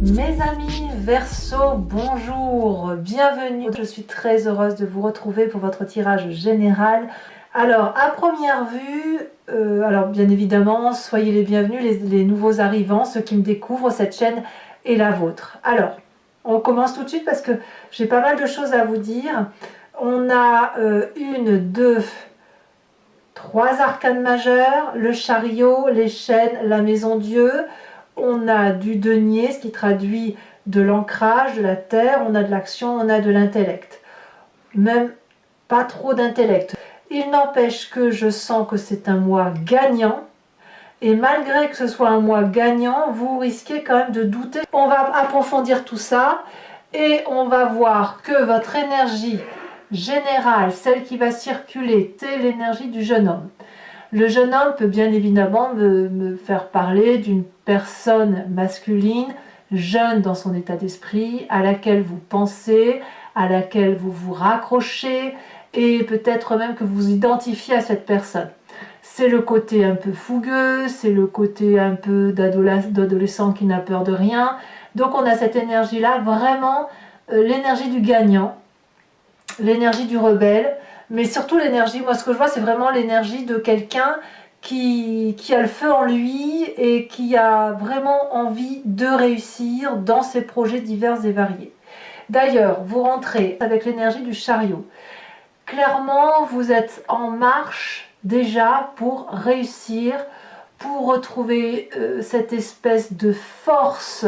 Mes amis Verseau, bonjour, bienvenue. Je suis très heureuse de vous retrouver pour votre tirage général. Alors, à première vue, alors bien évidemment, soyez les bienvenus, les nouveaux arrivants, ceux qui me découvrent, cette chaîne est la vôtre. Alors, on commence tout de suite parce que j'ai pas mal de choses à vous dire. On a une, deux, trois arcanes majeures, le chariot, les chaînes, la maison Dieu. On a du denier, ce qui traduit de l'ancrage, de la terre, on a de l'action, on a de l'intellect. Même pas trop d'intellect. Il n'empêche que je sens que c'est un mois gagnant. Et malgré que ce soit un mois gagnant, vous risquez quand même de douter. On va approfondir tout ça et on va voir que votre énergie générale, celle qui va circuler, c'est l'énergie du jeune homme. Le jeune homme peut bien évidemment me faire parler d'une personne masculine, jeune dans son état d'esprit, à laquelle vous pensez, à laquelle vous vous raccrochez, et peut-être même que vous identifiez à cette personne. C'est le côté un peu fougueux, c'est le côté un peu d'adolescent qui n'a peur de rien. Donc on a cette énergie-là, vraiment l'énergie du gagnant, l'énergie du rebelle, mais surtout l'énergie, moi ce que je vois c'est vraiment l'énergie de quelqu'un qui a le feu en lui et qui a vraiment envie de réussir dans ses projets divers et variés. D'ailleurs, vous rentrez avec l'énergie du chariot. Clairement, vous êtes en marche déjà pour réussir, pour retrouver cette espèce de force,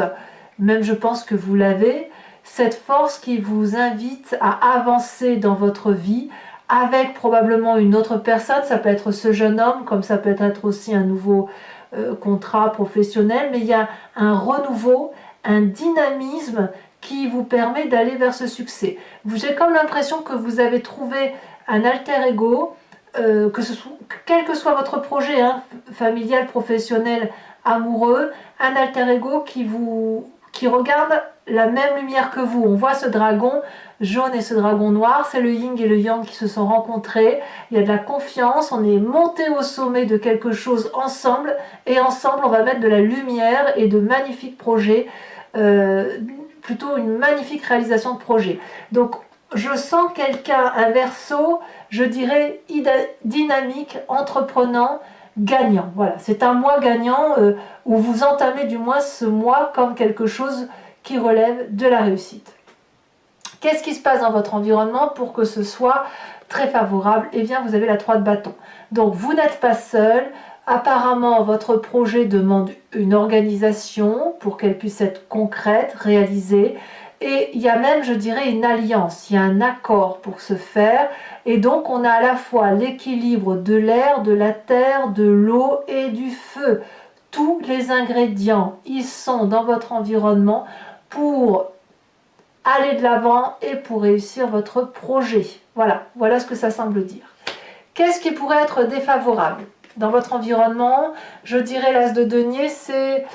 même je pense que vous l'avez, cette force qui vous invite à avancer dans votre vie avec probablement une autre personne. Ça peut être ce jeune homme, comme ça peut être aussi un nouveau contrat professionnel, mais il y a un renouveau, un dynamisme qui vous permet d'aller vers ce succès. J'ai comme l'impression que vous avez trouvé un alter ego, quel que soit votre projet, hein, familial, professionnel, amoureux, un alter ego qui regarde la même lumière que vous. On voit ce dragon jaune et ce dragon noir, c'est le yin et le yang qui se sont rencontrés, il y a de la confiance, on est monté au sommet de quelque chose ensemble, et ensemble on va mettre de la lumière et de magnifiques projets, plutôt une magnifique réalisation de projet. Donc je sens quelqu'un, un Verseau, je dirais dynamique, entreprenant, gagnant. Voilà, c'est un mois gagnant où vous entamez du moins ce mois comme quelque chose qui relève de la réussite. Qu'est-ce qui se passe dans votre environnement pour que ce soit très favorable? Eh bien, vous avez la 3 de bâton. Donc, vous n'êtes pas seul. Apparemment, votre projet demande une organisation pour qu'elle puisse être concrète, réalisée. Et il y a même, je dirais, une alliance, il y a un accord pour se faire. Et donc, on a à la fois l'équilibre de l'air, de la terre, de l'eau et du feu. Tous les ingrédients, ils sont dans votre environnement pour aller de l'avant et pour réussir votre projet. Voilà ce que ça semble dire. Qu'est-ce qui pourrait être défavorable dans votre environnement? Je dirais l'as de denier, c'est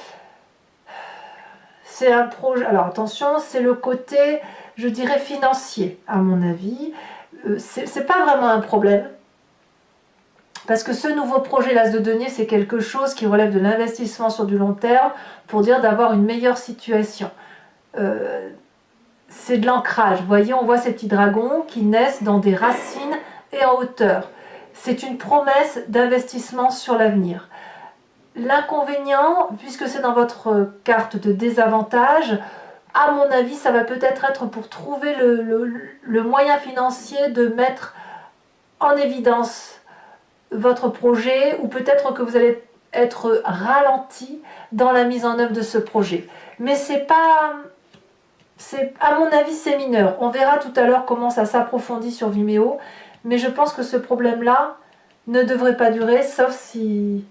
un projet. Alors attention, c'est le côté, je dirais, financier, à mon avis. C'est pas vraiment un problème. Parce que ce nouveau projet l'as de denier, c'est quelque chose qui relève de l'investissement sur du long terme pour dire d'avoir une meilleure situation. C'est de l'ancrage. Vous voyez, on voit ces petits dragons qui naissent dans des racines et en hauteur. C'est une promesse d'investissement sur l'avenir. L'inconvénient, puisque c'est dans votre carte de désavantage, à mon avis, ça va peut-être être pour trouver le moyen financier de mettre en évidence votre projet, ou peut-être que vous allez être ralenti dans la mise en œuvre de ce projet. Mais c'est pas... à mon avis, c'est mineur. On verra tout à l'heure comment ça s'approfondit sur Vimeo, mais je pense que ce problème-là ne devrait pas durer, sauf si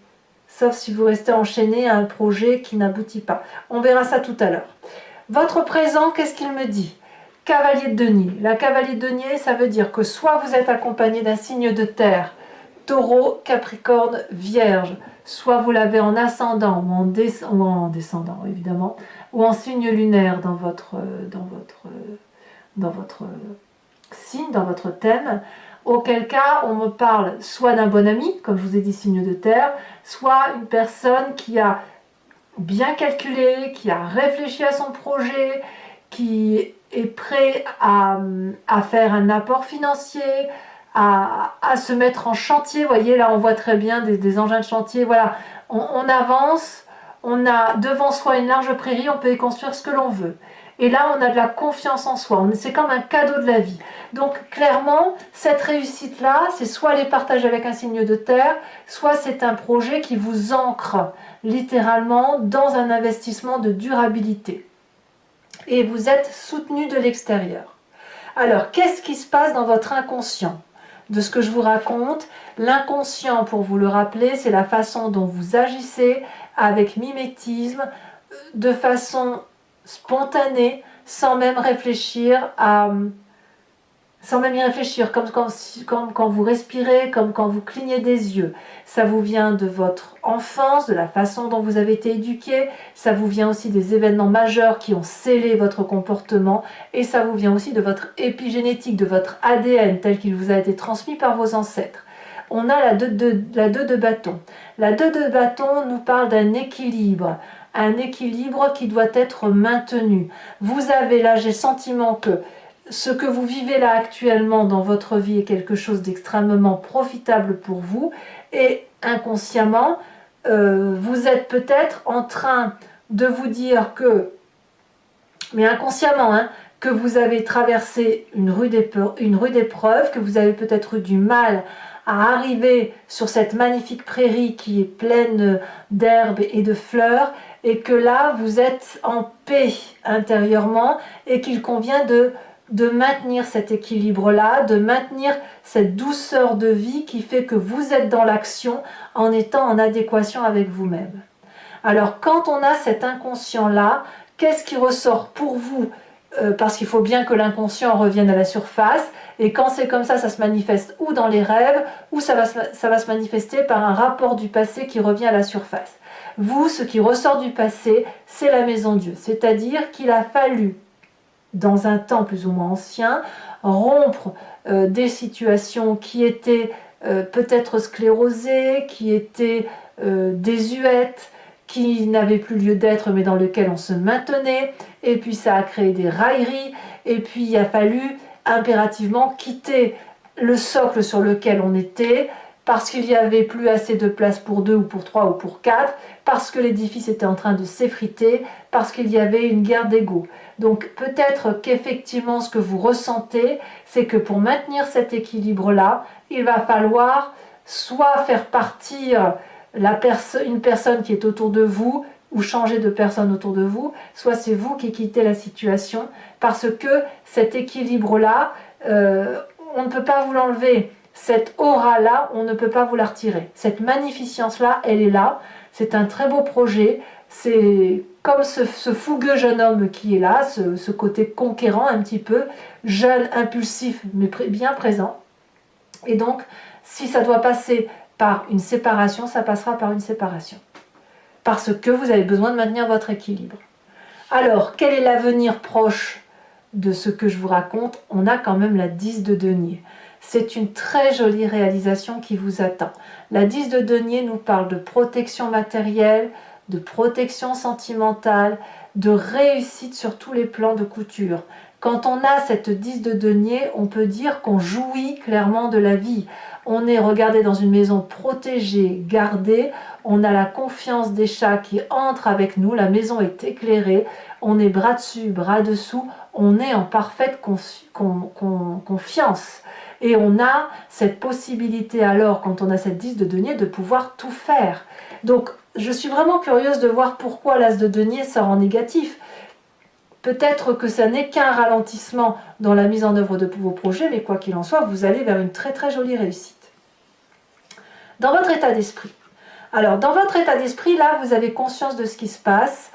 vous restez enchaîné à un projet qui n'aboutit pas. On verra ça tout à l'heure. Votre présent, qu'est-ce qu'il me dit? Cavalier de denier. La cavalier de denier, ça veut dire que soit vous êtes accompagné d'un signe de terre, Taureau, Capricorne, Vierge, soit vous l'avez en ascendant ou en descendant évidemment, ou en signe lunaire dans votre signe, dans votre thème, auquel cas on me parle soit d'un bon ami, comme je vous ai dit signe de terre, soit une personne qui a bien calculé, qui a réfléchi à son projet, qui est prêt à faire un apport financier, à se mettre en chantier. Vous voyez, là, on voit très bien des engins de chantier. Voilà, on avance, on a devant soi une large prairie, on peut y construire ce que l'on veut. Et là, on a de la confiance en soi. C'est comme un cadeau de la vie. Donc, clairement, cette réussite-là, c'est soit les partager avec un signe de terre, soit c'est un projet qui vous ancre littéralement dans un investissement de durabilité. Et vous êtes soutenu de l'extérieur. Alors, qu'est-ce qui se passe dans votre inconscient? De ce que je vous raconte, l'inconscient, pour vous le rappeler, c'est la façon dont vous agissez avec mimétisme, de façon spontanée, sans même réfléchir sans même y réfléchir, comme quand vous respirez, comme quand vous clignez des yeux. Ça vous vient de votre enfance, de la façon dont vous avez été éduqué, ça vous vient aussi des événements majeurs qui ont scellé votre comportement, et ça vous vient aussi de votre épigénétique, de votre ADN tel qu'il vous a été transmis par vos ancêtres. On a la 2 de bâton. La 2 de bâton nous parle d'un équilibre qui doit être maintenu. Vous avez là, j'ai le sentiment que ce que vous vivez là actuellement dans votre vie est quelque chose d'extrêmement profitable pour vous, et inconsciemment, vous êtes peut-être en train de vous dire que, mais inconsciemment, que vous avez traversé une rude épreuve, que vous avez peut-être eu du mal à arriver sur cette magnifique prairie qui est pleine d'herbes et de fleurs, et que là, vous êtes en paix intérieurement, et qu'il convient de maintenir cet équilibre-là, de maintenir cette douceur de vie qui fait que vous êtes dans l'action en étant en adéquation avec vous-même. Alors, quand on a cet inconscient-là, qu'est-ce qui ressort pour vous? Parce qu'il faut bien que l'inconscient revienne à la surface, et quand c'est comme ça se manifeste ou dans les rêves, ou ça va se manifester par un rapport du passé qui revient à la surface. Vous, ce qui ressort du passé, c'est la maison Dieu, c'est-à-dire qu'il a fallu, dans un temps plus ou moins ancien, rompre des situations qui étaient peut-être sclérosées, qui étaient désuètes, qui n'avaient plus lieu d'être mais dans lesquelles on se maintenait, et puis ça a créé des railleries, et puis il a fallu impérativement quitter le socle sur lequel on était, parce qu'il n'y avait plus assez de place pour 2 ou pour 3 ou pour 4, parce que l'édifice était en train de s'effriter, parce qu'il y avait une guerre d'ego. Donc peut-être qu'effectivement ce que vous ressentez, c'est que pour maintenir cet équilibre-là, il va falloir soit faire partir une personne qui est autour de vous, ou changer de personne autour de vous, soit c'est vous qui quittez la situation, parce que cet équilibre-là, on ne peut pas vous l'enlever. Cette aura-là, on ne peut pas vous la retirer. Cette magnificence-là, elle est là. C'est un très beau projet. C'est comme ce fougueux jeune homme qui est là, ce côté conquérant un petit peu, jeune, impulsif, mais bien présent. Et donc, si ça doit passer par une séparation, ça passera par une séparation. Parce que vous avez besoin de maintenir votre équilibre. Alors, quel est l'avenir proche de ce que je vous raconte? On a quand même la 10 de denier. C'est une très jolie réalisation qui vous attend. La 10 de denier nous parle de protection matérielle, de protection sentimentale, de réussite sur tous les plans de couture. Quand on a cette 10 de denier, on peut dire qu'on jouit clairement de la vie. On est regardé dans une maison protégée, gardée, on a la confiance des chats qui entrent avec nous, la maison est éclairée, on est bras dessus, bras dessous, on est en parfaite confiance. Et on a cette possibilité alors, quand on a cette 10 de denier, de pouvoir tout faire. Donc, je suis vraiment curieuse de voir pourquoi l'as de denier sort en négatif. Peut-être que ça n'est qu'un ralentissement dans la mise en œuvre de vos projets, mais quoi qu'il en soit, vous allez vers une très très jolie réussite. Dans votre état d'esprit. Alors, dans votre état d'esprit, là, vous avez conscience de ce qui se passe.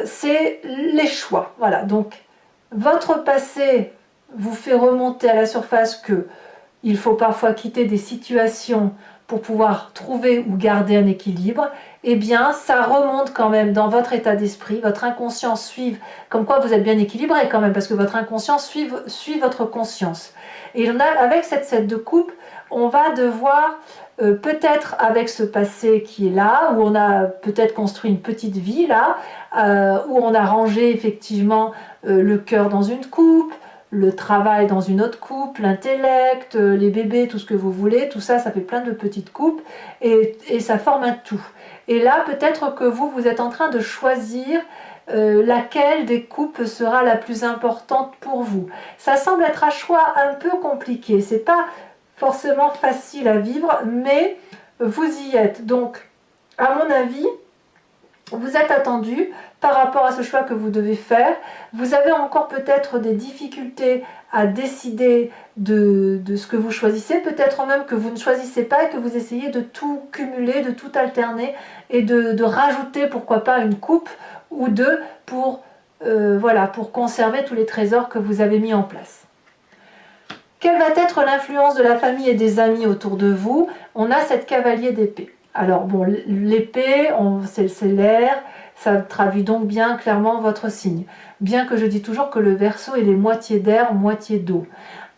C'est les choix. Voilà, donc, votre passé vous fait remonter à la surface que il faut parfois quitter des situations pour pouvoir trouver ou garder un équilibre. eh bien ça remonte quand même dans votre état d'esprit, votre inconscient suit, comme quoi vous êtes bien équilibré quand même, parce que votre inconscient suit votre conscience. Et avec cette 7 de coupe, on va devoir, peut-être avec ce passé qui est là, où on a peut-être construit une petite vie là, où on a rangé effectivement le cœur dans une coupe, le travail dans une autre coupe, l'intellect, les bébés, tout ce que vous voulez, tout ça, ça fait plein de petites coupes et ça forme un tout. Et là, peut-être que vous êtes en train de choisir laquelle des coupes sera la plus importante pour vous. Ça semble être un choix un peu compliqué, c'est pas forcément facile à vivre, mais vous y êtes. Donc, à mon avis, vous êtes attendu par rapport à ce choix que vous devez faire. Vous avez encore peut-être des difficultés à décider de ce que vous choisissez, peut-être même que vous ne choisissez pas et que vous essayez de tout cumuler, de tout alterner et de rajouter pourquoi pas une coupe ou deux pour, voilà, pour conserver tous les trésors que vous avez mis en place. Quelle va être l'influence de la famille et des amis autour de vous? On a cette cavalier d'épée. Alors bon, l'épée, c'est l'air, ça traduit donc bien clairement votre signe. Bien que je dis toujours que le Verseau, il est moitié d'air, moitié d'eau.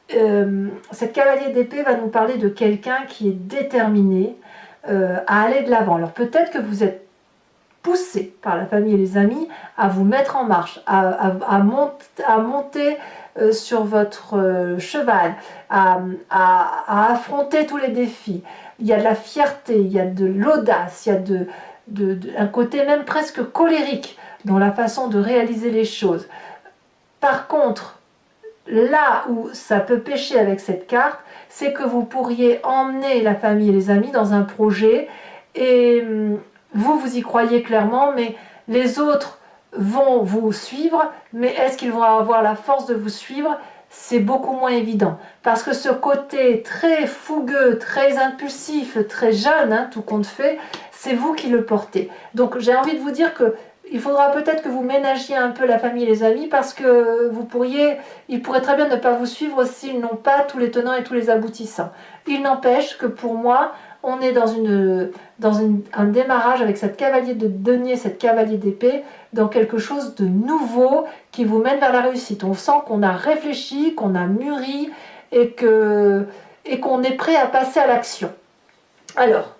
Cette cavalier d'épée va nous parler de quelqu'un qui est déterminé à aller de l'avant. Alors peut-être que vous êtes poussé par la famille et les amis à vous mettre en marche, à monter sur votre cheval, à affronter tous les défis. Il y a de la fierté, il y a de l'audace, il y a un côté même presque colérique dans la façon de réaliser les choses. Par contre, là où ça peut pêcher avec cette carte, c'est que vous pourriez emmener la famille et les amis dans un projet et vous y croyez clairement, mais les autres vont vous suivre, mais est-ce qu'ils vont avoir la force de vous suivre? C'est beaucoup moins évident, parce que ce côté très fougueux, très impulsif, très jeune, hein, tout compte fait, c'est vous qui le portez. Donc j'ai envie de vous dire que il faudra peut-être que vous ménagiez un peu la famille et les amis, parce que ils pourraient très bien ne pas vous suivre s'ils n'ont pas tous les tenants et tous les aboutissants. Il n'empêche que pour moi, on est dans un démarrage avec cette cavalier de denier, cette cavalier d'épée, dans quelque chose de nouveau qui vous mène vers la réussite. On sent qu'on a réfléchi, qu'on a mûri et qu'on est prêt à passer à l'action. Alors,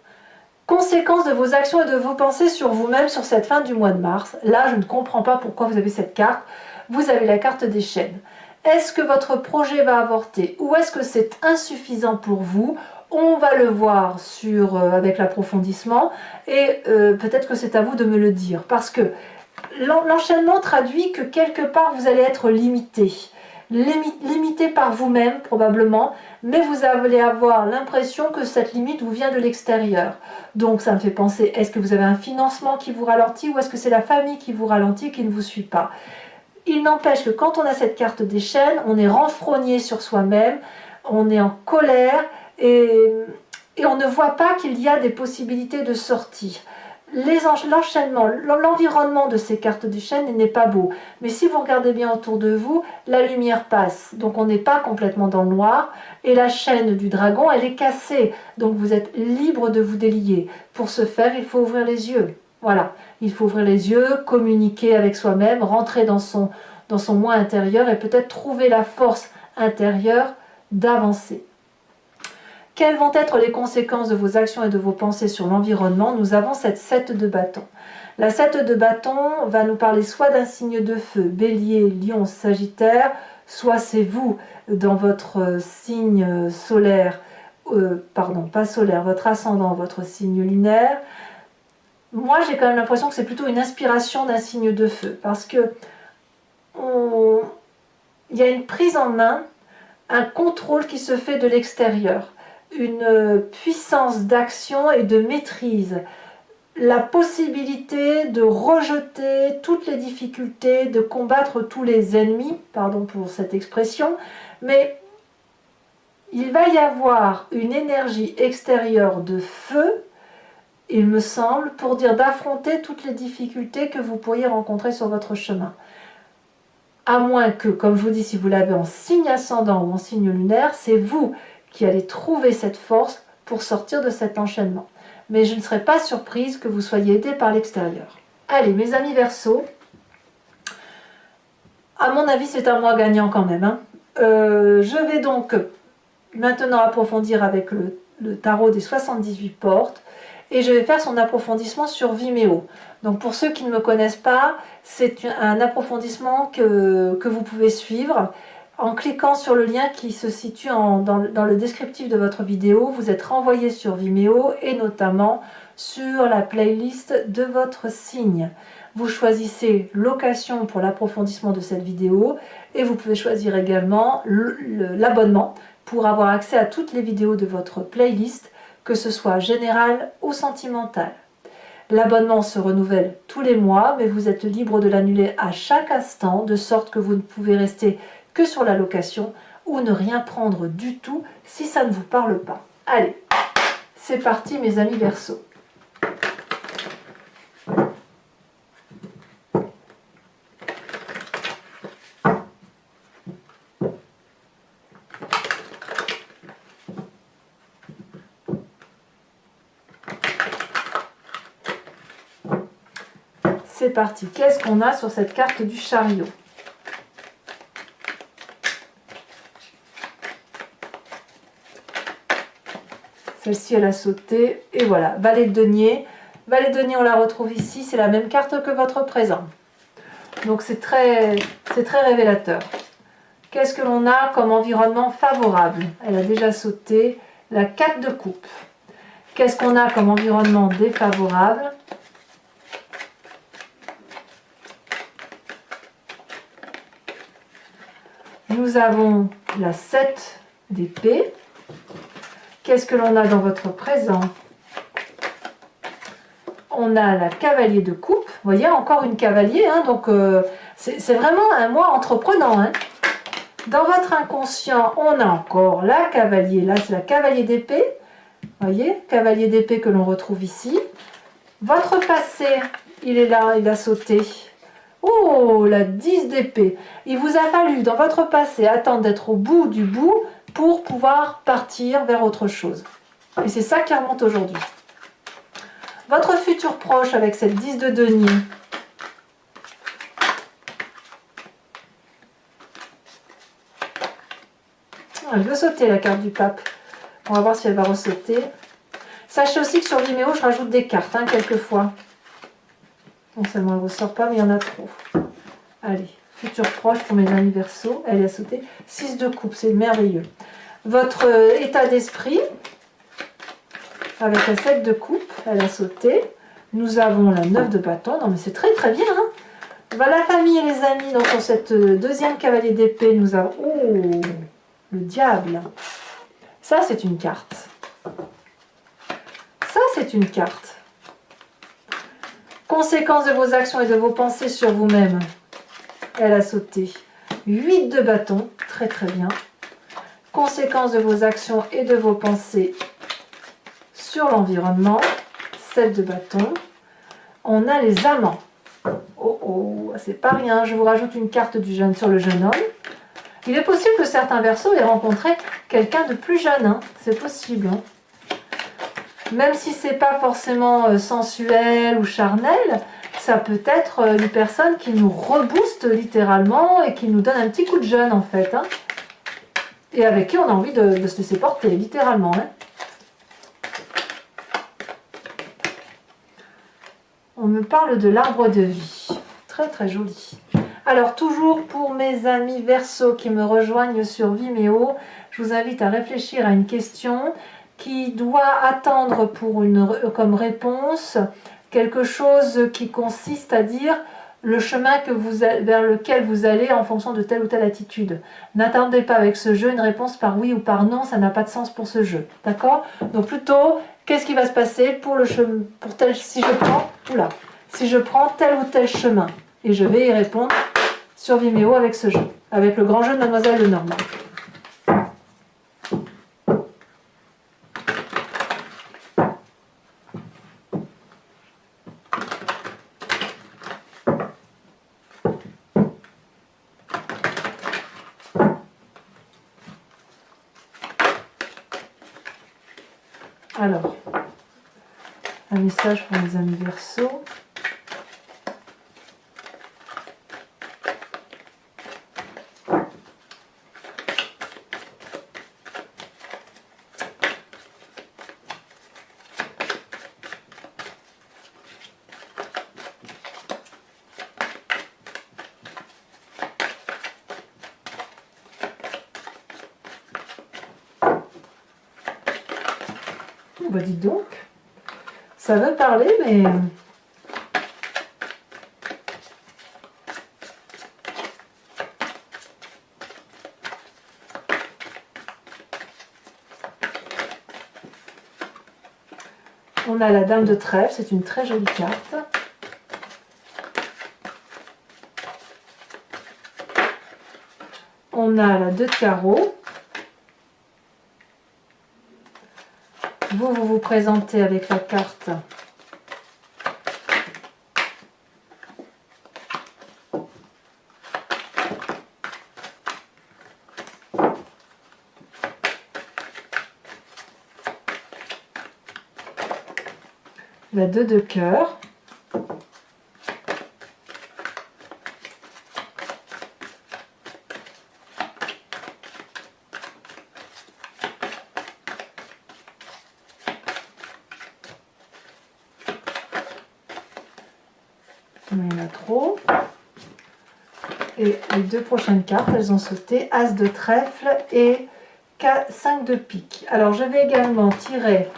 conséquences de vos actions et de vos pensées sur vous-même sur cette fin du mois de mars. Là, je ne comprends pas pourquoi vous avez cette carte. Vous avez la carte des chaînes. Est-ce que votre projet va avorter ou est-ce que c'est insuffisant pour vous? On va le voir avec l'approfondissement et peut-être que c'est à vous de me le dire. Parce que l'enchaînement traduit que quelque part vous allez être limité. Limité par vous-même probablement, mais vous allez avoir l'impression que cette limite vous vient de l'extérieur. Donc ça me fait penser, est-ce que vous avez un financement qui vous ralentit ou est-ce que c'est la famille qui vous ralentit, qui ne vous suit pas? Il n'empêche que quand on a cette carte des chaînes, on est renfrogné sur soi-même, on est en colère et on ne voit pas qu'il y a des possibilités de sortie. L'enchaînement, l'environnement de ces cartes des chaînes n'est pas beau. Mais si vous regardez bien autour de vous, la lumière passe. Donc on n'est pas complètement dans le noir. Et la chaîne du dragon, elle est cassée. Donc vous êtes libre de vous délier. Pour ce faire, il faut ouvrir les yeux. Voilà, il faut ouvrir les yeux, communiquer avec soi-même, rentrer dans son moi intérieur et peut-être trouver la force intérieure d'avancer. Quelles vont être les conséquences de vos actions et de vos pensées sur l'environnement? Nous avons cette 7 de bâton. La 7 de bâton va nous parler soit d'un signe de feu, bélier, lion, sagittaire, soit c'est vous dans votre signe solaire, pardon, pas solaire, votre ascendant, votre signe lunaire. Moi, j'ai quand même l'impression que c'est plutôt une inspiration d'un signe de feu, parce que il y a une prise en main, un contrôle qui se fait de l'extérieur, une puissance d'action et de maîtrise, la possibilité de rejeter toutes les difficultés, de combattre tous les ennemis, pardon pour cette expression, mais il va y avoir une énergie extérieure de feu, il me semble, pour dire d'affronter toutes les difficultés que vous pourriez rencontrer sur votre chemin. À moins que, comme je vous dis, si vous l'avez en signe ascendant ou en signe lunaire, c'est vous qui allez trouver cette force pour sortir de cet enchaînement. mais je ne serais pas surprise que vous soyez aidé par l'extérieur. Allez, mes amis Verseau, à mon avis, c'est un mois gagnant quand même, hein. Je vais donc maintenant approfondir avec le tarot des 78 portes et je vais faire son approfondissement sur Vimeo. Donc pour ceux qui ne me connaissent pas, c'est un approfondissement que vous pouvez suivre en cliquant sur le lien qui se situe dans le descriptif de votre vidéo. Vous êtes renvoyé sur Vimeo et notamment sur la playlist de votre signe. Vous choisissez location pour l'approfondissement de cette vidéo et vous pouvez choisir également l'abonnement pour avoir accès à toutes les vidéos de votre playlist, que ce soit générale ou sentimentale. L'abonnement se renouvelle tous les mois, mais vous êtes libre de l'annuler à chaque instant, de sorte que vous ne pouvez rester que sur la location ou ne rien prendre du tout si ça ne vous parle pas. Allez, c'est parti mes amis Verseau. C'est parti. Qu'est-ce qu'on a sur cette carte du chariot? Celle-ci, elle a sauté. Et voilà, valet de denier. Valet de denier, on la retrouve ici. C'est la même carte que votre présent. Donc, c'est très révélateur. Qu'est-ce que l'on a comme environnement favorable? Elle a déjà sauté. La 4 de coupe. Qu'est-ce qu'on a comme environnement défavorable? Nous avons la 7 d'épée. Qu'est-ce que l'on a dans votre présent? On a la cavalier de coupe. Vous voyez, encore une cavalier. Hein, donc, c'est vraiment un mois entreprenant. Hein. Dans votre inconscient, on a encore la cavalier. Là, c'est la cavalier d'épée. Vous voyez, cavalier d'épée que l'on retrouve ici. Votre passé, il est là, il a sauté. Oh, la 10 d'épée. Il vous a fallu, dans votre passé, attendre d'être au bout du bout pour pouvoir partir vers autre chose. Et c'est ça qui remonte aujourd'hui. Votre futur proche avec cette 10 de denier. Elle veut sauter la carte du pape. On va voir si elle va ressauter. Sachez aussi que sur Vimeo, je rajoute des cartes, hein, quelquefois. Non seulement elle ne ressort pas, mais il y en a trop. Allez, futur proche pour mes amis Verseau. Elle a sauté. 6 de coupe, c'est merveilleux. Votre état d'esprit, avec la 7 de coupe, elle a sauté. Nous avons la 9 de bâton. Non mais c'est très très bien. Hein. Bah, la famille et les amis, donc sur cette deuxième cavalier d'épée, nous avons... Oh, le diable. Ça, c'est une carte. Ça, c'est une carte. Conséquence de vos actions et de vos pensées sur vous-même. Elle a sauté. 8 de bâton. Très très bien. Conséquence de vos actions et de vos pensées sur l'environnement. 7 de bâton. On a les amants. Oh oh, c'est pas rien. Je vous rajoute une carte du jeune sur le jeune homme. Il est possible que certains Verseaux aient rencontré quelqu'un de plus jeune. Hein. C'est possible. Hein. Même si c'est pas forcément sensuel ou charnel, ça peut être une personne qui nous rebooste littéralement et qui nous donne un petit coup de jeune en fait. Hein. Et avec qui on a envie de se laisser porter, littéralement. Hein. On me parle de l'arbre de vie. Très très joli. Alors toujours pour mes amis Verseau qui me rejoignent sur Vimeo, je vous invite à réfléchir à une question qui doit attendre comme réponse quelque chose qui consiste à dire le chemin vers lequel vous allez en fonction de telle ou telle attitude. N'attendez pas avec ce jeu une réponse par oui ou par non, ça n'a pas de sens pour ce jeu. D'accord? Donc plutôt, qu'est-ce qui va se passer pour si je prends tel ou tel chemin? Et je vais y répondre sur Vimeo avec ce jeu, avec le grand jeu de Mademoiselle Lenormand. Alors, un message pour les amis Verseau. Bah dis donc, ça veut parler, mais on a la dame de trèfle, c'est une très jolie carte. On a la 2 de carreau. Vous vous présentez avec la carte la 2 de cœur. Il y en a trop. Et les 2 prochaines cartes, elles ont sauté As de trèfle et 5 de pique. Alors je vais également tirer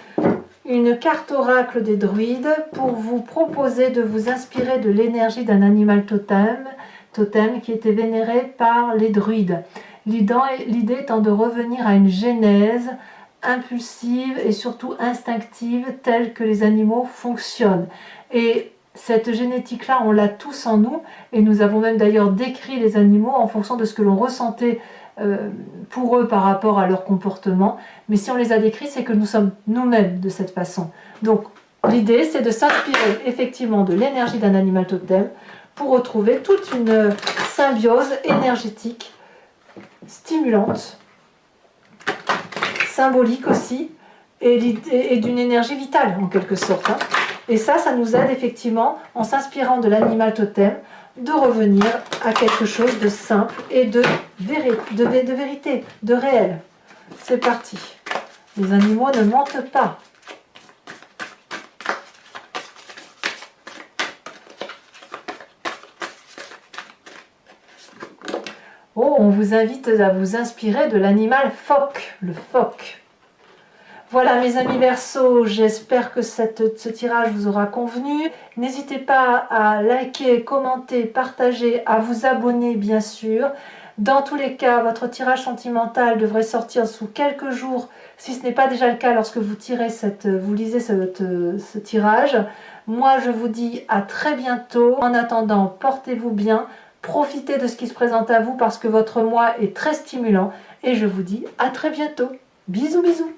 une carte oracle des druides pour vous proposer de vous inspirer de l'énergie d'un animal totem qui était vénéré par les druides. L'idée étant de revenir à une genèse impulsive et surtout instinctive telle que les animaux fonctionnent. Et cette génétique-là, on l'a tous en nous, et nous avons même d'ailleurs décrit les animaux en fonction de ce que l'on ressentait pour eux par rapport à leur comportement. Mais si on les a décrits, c'est que nous sommes nous-mêmes de cette façon. Donc l'idée, c'est de s'inspirer effectivement de l'énergie d'un animal totem pour retrouver toute une symbiose énergétique, stimulante, symbolique aussi, et d'une énergie vitale en quelque sorte. Et ça nous aide effectivement, en s'inspirant de l'animal totem, de revenir à quelque chose de simple et de vérité, de réel. C'est parti. Les animaux ne mentent pas. Oh, on vous invite à vous inspirer de l'animal phoque, le phoque. Voilà mes amis Verseau, j'espère que ce tirage vous aura convenu. N'hésitez pas à liker, commenter, partager, à vous abonner bien sûr. Dans tous les cas, votre tirage sentimental devrait sortir sous quelques jours, si ce n'est pas déjà le cas lorsque vous lisez ce tirage. Moi je vous dis à très bientôt. En attendant, portez-vous bien, profitez de ce qui se présente à vous parce que votre mois est très stimulant. Et je vous dis à très bientôt. Bisous bisous.